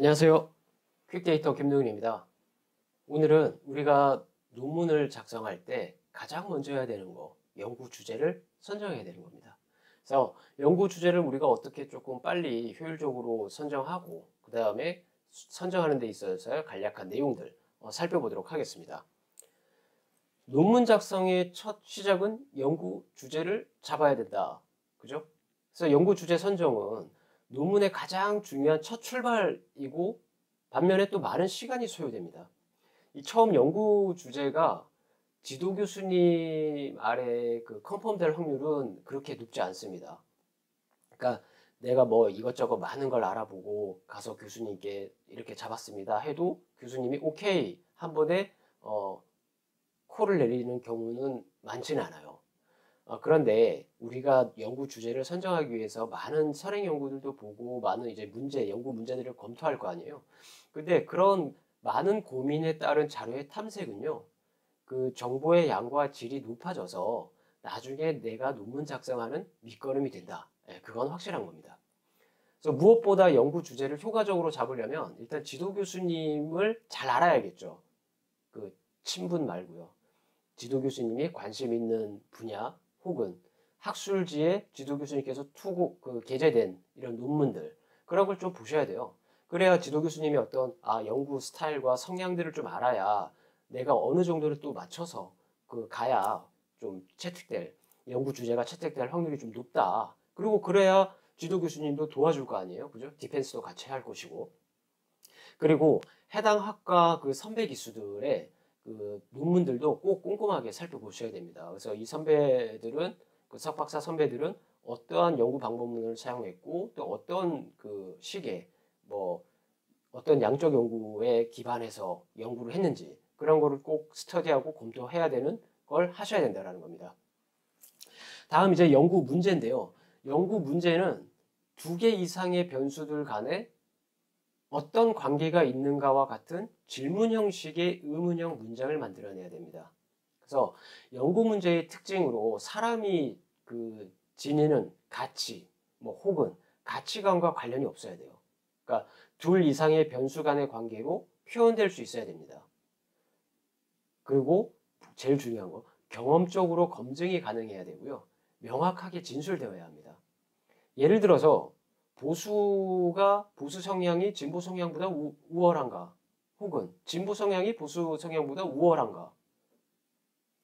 안녕하세요. 퀵데이터 김동윤입니다. 오늘은 우리가 논문을 작성할 때 가장 먼저 해야 되는 거, 연구 주제를 선정해야 되는 겁니다. 그래서 연구 주제를 우리가 어떻게 조금 빨리 효율적으로 선정하고 그 다음에 선정하는 데 있어서 간략한 내용들 살펴보도록 하겠습니다. 논문 작성의 첫 시작은 연구 주제를 잡아야 된다. 그죠? 그래서 연구 주제 선정은 논문의 가장 중요한 첫 출발이고 반면에 또 많은 시간이 소요됩니다. 이 처음 연구 주제가 지도 교수님 아래 그 컨펌될 확률은 그렇게 높지 않습니다. 그러니까 내가 뭐 이것저것 많은 걸 알아보고 가서 교수님께 이렇게 잡았습니다 해도 교수님이 오케이 한 번에 콜을 내리는 경우는 많지는 않아요. 그런데 우리가 연구 주제를 선정하기 위해서 많은 선행 연구들도 보고 많은 이제 연구 문제들을 검토할 거 아니에요. 근데 그런 많은 고민에 따른 자료의 탐색은요, 그 정보의 양과 질이 높아져서 나중에 내가 논문 작성하는 밑거름이 된다. 예, 그건 확실한 겁니다. 그래서 무엇보다 연구 주제를 효과적으로 잡으려면 일단 지도 교수님을 잘 알아야겠죠. 그 친분 말고요. 지도 교수님이 관심 있는 분야 혹은 학술지에 지도 교수님께서 게재된 이런 논문들 그런 걸 좀 보셔야 돼요. 그래야 지도 교수님이 어떤 연구 스타일과 성향들을 좀 알아야 내가 어느 정도를 또 맞춰서 가야 좀 연구 주제가 채택될 확률이 좀 높다. 그리고 그래야 지도 교수님도 도와줄 거 아니에요. 그죠? 디펜스도 같이 할 것이고. 그리고 해당 학과 그 선배 기수들의 그 논문들도 꼭 꼼꼼하게 살펴보셔야 됩니다. 그래서 이 선배들은 그 석박사 선배들은 어떠한 연구 방법론을 사용했고 또 어떤 그 시기에 뭐 어떤 양적 연구에 기반해서 연구를 했는지 그런 거를 꼭 스터디하고 검토해야 되는 걸 하셔야 된다는 겁니다. 다음 이제 연구 문제인데요. 연구 문제는 두 개 이상의 변수들 간에 어떤 관계가 있는가와 같은 질문 형식의 의문형 문장을 만들어내야 됩니다. 그래서 연구 문제의 특징으로 사람이 지니는 가치, 혹은 가치관과 관련이 없어야 돼요. 그러니까 둘 이상의 변수 간의 관계로 표현될 수 있어야 됩니다. 그리고 제일 중요한 거, 경험적으로 검증이 가능해야 되고요. 명확하게 진술되어야 합니다. 예를 들어서 보수 성향이 진보 성향보다 우월한가? 혹은 진보 성향이 보수 성향보다 우월한가?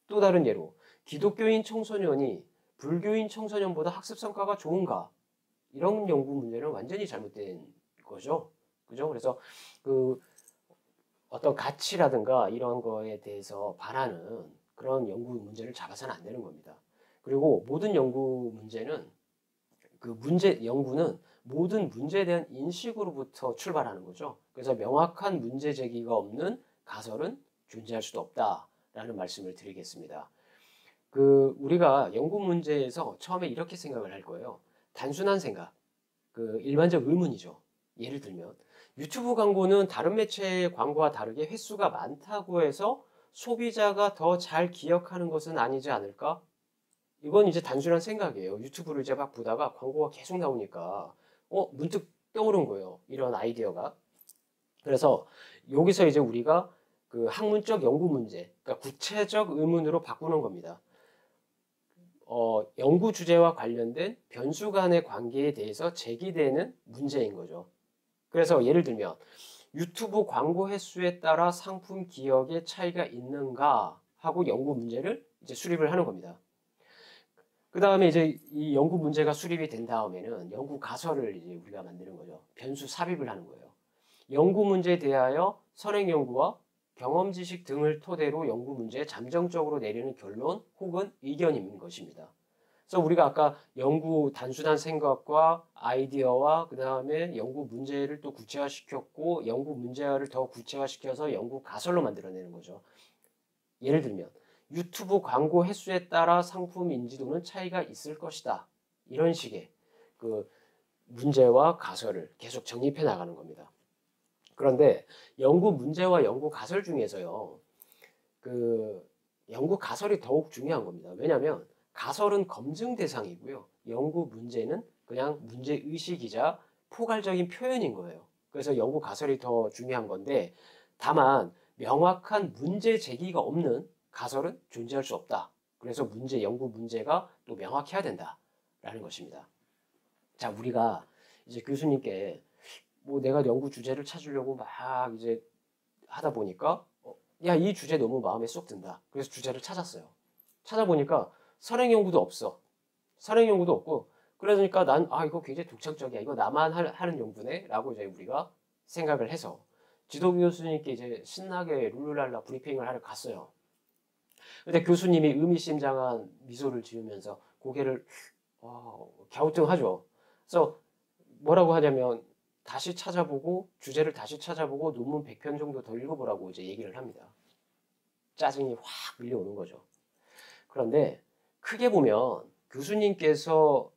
또 다른 예로 기독교인 청소년이 불교인 청소년보다 학습 성과가 좋은가? 이런 연구 문제는 완전히 잘못된 거죠. 그죠? 그래서 어떤 가치라든가 이런 거에 대해서 반하는 그런 연구 문제를 잡아서는 안 되는 겁니다. 그리고 모든 연구 문제는 연구는 모든 문제에 대한 인식으로부터 출발하는 거죠. 그래서 명확한 문제 제기가 없는 가설은 존재할 수도 없다라는 말씀을 드리겠습니다. 우리가 연구 문제에서 처음에 이렇게 생각을 할 거예요. 단순한 생각, 일반적 의문이죠. 예를 들면 유튜브 광고는 다른 매체의 광고와 다르게 횟수가 많다고 해서 소비자가 더 잘 기억하는 것은 아니지 않을까? 이건 이제 단순한 생각이에요. 유튜브를 이제 막 보다가 광고가 계속 나오니까 문득 떠오른 거예요. 이런 아이디어가. 그래서 여기서 이제 우리가 학문적 연구 문제, 그러니까 구체적 의문으로 바꾸는 겁니다. 연구 주제와 관련된 변수 간의 관계에 대해서 제기되는 문제인 거죠. 그래서 예를 들면 유튜브 광고 횟수에 따라 상품 기억의 차이가 있는가 하고 연구 문제를 이제 수립을 하는 겁니다. 그 다음에 이제 이 연구 문제가 수립이 된 다음에는 연구 가설을 이제 우리가 만드는 거죠. 변수 삽입을 하는 거예요. 연구 문제에 대하여 선행 연구와 경험 지식 등을 토대로 연구 문제에 잠정적으로 내리는 결론 혹은 의견인 것입니다. 그래서 우리가 아까 연구 단순한 생각과 아이디어와 그 다음에 연구 문제를 또 구체화시켰고 연구 문제를 더 구체화시켜서 연구 가설로 만들어내는 거죠. 예를 들면 유튜브 광고 횟수에 따라 상품 인지도는 차이가 있을 것이다. 이런 식의 문제와 가설을 계속 정립해 나가는 겁니다. 그런데 연구 문제와 연구 가설 중에서요, 연구 가설이 더욱 중요한 겁니다. 왜냐하면 가설은 검증 대상이고요. 연구 문제는 그냥 문제 의식이자 포괄적인 표현인 거예요. 그래서 연구 가설이 더 중요한 건데, 다만 명확한 문제 제기가 없는 가설은 존재할 수 없다. 그래서 연구 문제가 또 명확해야 된다라는 것입니다. 자, 우리가 이제 교수님께 뭐 내가 연구 주제를 찾으려고 막 이제 하다 보니까 야, 이 주제 너무 마음에 쏙 든다. 그래서 주제를 찾았어요. 찾아보니까 선행 연구도 없어. 선행 연구도 없고, 그러니까 이거 굉장히 독창적이야. 이거 나만 하는 연구네? 라고 이제 우리가 생각을 해서 지도 교수님께 이제 신나게 룰루랄라 브리핑을 하러 갔어요. 근데 교수님이 의미심장한 미소를 지으면서 고개를 갸우뚱하죠. 그래서 뭐라고 하냐면 다시 찾아보고 주제를 다시 찾아보고 논문 100편 정도 더 읽어보라고 이제 얘기를 합니다. 짜증이 확 밀려오는 거죠. 그런데 크게 보면 교수님께서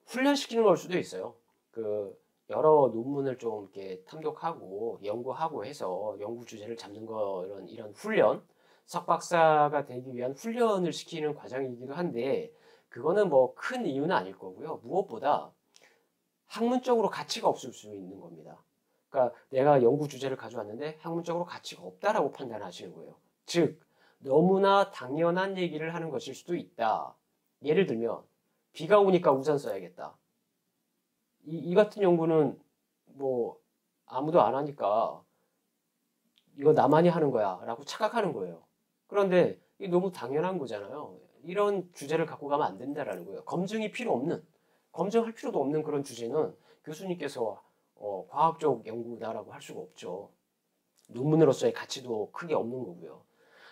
훈련시키는 걸 수도 있어요. 그 여러 논문을 좀 이렇게 탐독하고 연구하고 해서 연구 주제를 잡는 거 이런 훈련, 석박사가 되기 위한 훈련을 시키는 과정이기도 한데 그거는 뭐 큰 이유는 아닐 거고요. 무엇보다 학문적으로 가치가 없을 수 있는 겁니다. 그러니까 내가 연구 주제를 가져왔는데 학문적으로 가치가 없다라고 판단하시는 거예요. 즉 너무나 당연한 얘기를 하는 것일 수도 있다. 예를 들면 비가 오니까 우산 써야겠다. 이 같은 연구는 뭐 아무도 안 하니까 이거 나만이 하는 거야 라고 착각하는 거예요. 그런데 이게 너무 당연한 거잖아요. 이런 주제를 갖고 가면 안 된다라는 거예요. 검증할 필요도 없는 그런 주제는 교수님께서 과학적 연구다라고 할 수가 없죠. 논문으로서의 가치도 크게 없는 거고요.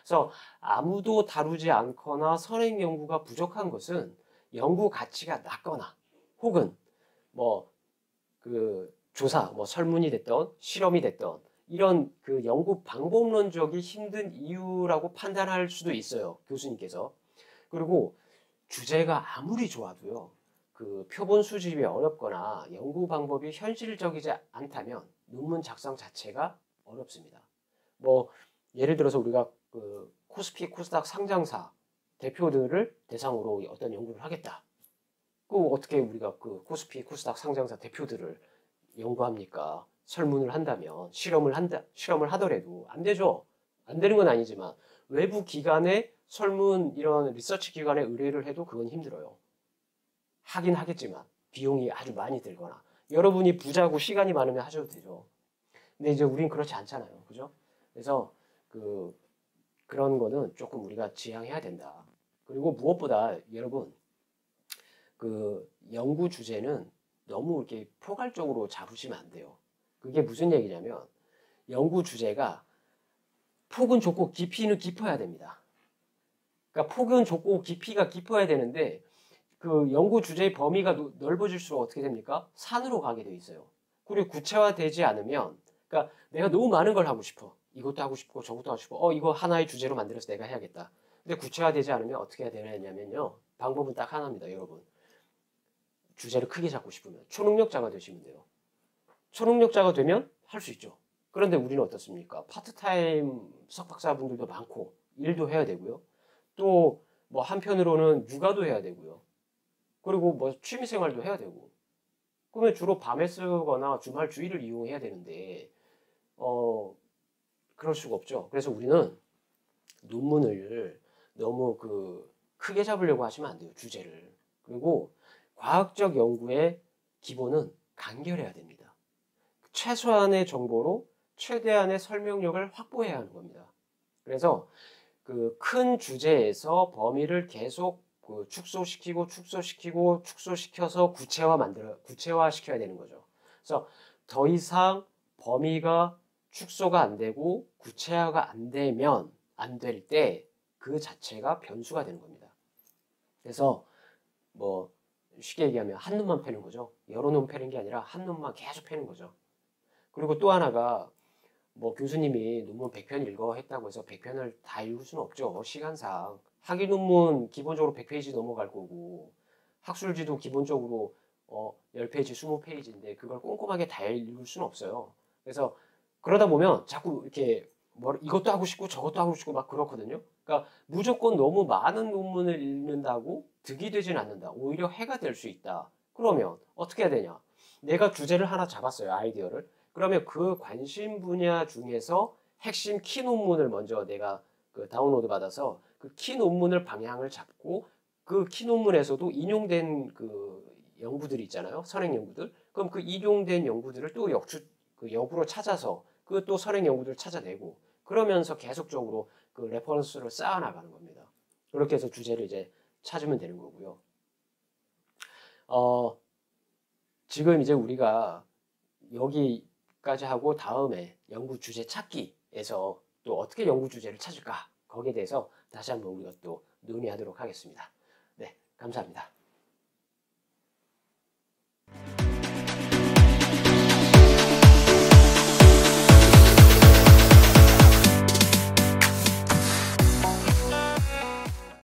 그래서 아무도 다루지 않거나 선행 연구가 부족한 것은 연구 가치가 낮거나 혹은 뭐 그 조사, 뭐 설문이 됐던 실험이 됐던 이런 그 연구 방법론적이 힘든 이유라고 판단할 수도 있어요. 교수님께서. 그리고 주제가 아무리 좋아도요. 그 표본 수집이 어렵거나 연구 방법이 현실적이지 않다면 논문 작성 자체가 어렵습니다. 뭐 예를 들어서 우리가 그 코스피, 코스닥 상장사 대표들을 대상으로 어떤 연구를 하겠다. 그 어떻게 우리가 그 코스피, 코스닥 상장사 대표들을 연구합니까? 설문을 한다면 실험을 하더라도 안 되죠. 안 되는 건 아니지만 외부 기관에 설문 이런 리서치 기관에 의뢰를 해도 그건 힘들어요. 하긴 하겠지만 비용이 아주 많이 들거나 여러분이 부자고 시간이 많으면 하셔도 되죠. 근데 이제 우린 그렇지 않잖아요. 그죠? 그래서 그런 거는 조금 우리가 지양해야 된다. 그리고 무엇보다 여러분 그 연구 주제는 너무 이렇게 포괄적으로 잡으시면 안 돼요. 그게 무슨 얘기냐면 연구 주제가 폭은 좁고 깊이는 깊어야 됩니다. 그러니까 폭은 좁고 깊이가 깊어야 되는데 그 연구 주제의 범위가 넓어질수록 어떻게 됩니까? 산으로 가게 돼 있어요. 그리고 구체화되지 않으면 그러니까 내가 너무 많은 걸 하고 싶어. 이것도 하고 싶고 저것도 하고 싶고 이거 하나의 주제로 만들어서 내가 해야겠다. 근데 구체화되지 않으면 어떻게 해야 되냐면요. 방법은 딱 하나입니다, 여러분. 주제를 크게 잡고 싶으면 초능력자가 되시면 돼요. 초능력자가 되면 할 수 있죠. 그런데 우리는 어떻습니까? 파트타임 석박사분들도 많고 일도 해야 되고요. 또 뭐 한편으로는 육아도 해야 되고요. 그리고 뭐 취미생활도 해야 되고. 그러면 주로 밤에 쓰거나 주말 주일을 이용해야 되는데 그럴 수가 없죠. 그래서 우리는 논문을 너무 크게 잡으려고 하시면 안 돼요. 주제를. 그리고 과학적 연구의 기본은 간결해야 됩니다. 최소한의 정보로 최대한의 설명력을 확보해야 하는 겁니다. 그래서 그 큰 주제에서 범위를 계속 축소시켜서 구체화시켜야 되는 거죠. 그래서 더 이상 범위가 축소가 안 되고 구체화가 안 되면 안 될 때 그 자체가 변수가 되는 겁니다. 그래서 뭐 쉽게 얘기하면 한 놈만 패는 거죠. 여러 놈 패는 게 아니라 한 놈만 계속 패는 거죠. 그리고 또 하나가 뭐 교수님이 논문 100편 읽어 했다고 해서 100편을 다 읽을 수는 없죠. 시간상. 학위 논문 기본적으로 100페이지 넘어갈 거고 학술지도 기본적으로 10페이지, 20페이지인데 그걸 꼼꼼하게 다 읽을 수는 없어요. 그래서 그러다 보면 자꾸 이렇게 이것도 하고 싶고 저것도 하고 싶고 막 그렇거든요. 그러니까 무조건 너무 많은 논문을 읽는다고 득이 되진 않는다. 오히려 해가 될 수 있다. 그러면 어떻게 해야 되냐? 내가 주제를 하나 잡았어요. 아이디어를. 그러면 그 관심 분야 중에서 핵심 키 논문을 먼저 내가 그 다운로드 받아서 그 키 논문을 방향을 잡고 그 키 논문에서도 인용된 그 연구들이 있잖아요. 선행 연구들. 그럼 그 인용된 연구들을 또 그 역으로 찾아서 그 또 선행 연구들을 찾아내고 그러면서 계속적으로 그 레퍼런스를 쌓아 나가는 겁니다. 그렇게 해서 주제를 이제 찾으면 되는 거고요. 지금 이제 우리가 여기까지 하고 다음에 연구 주제 찾기에서 또 어떻게 연구 주제를 찾을까? 거기에 대해서 다시 한번 우리가 또 논의하도록 하겠습니다. 네, 감사합니다.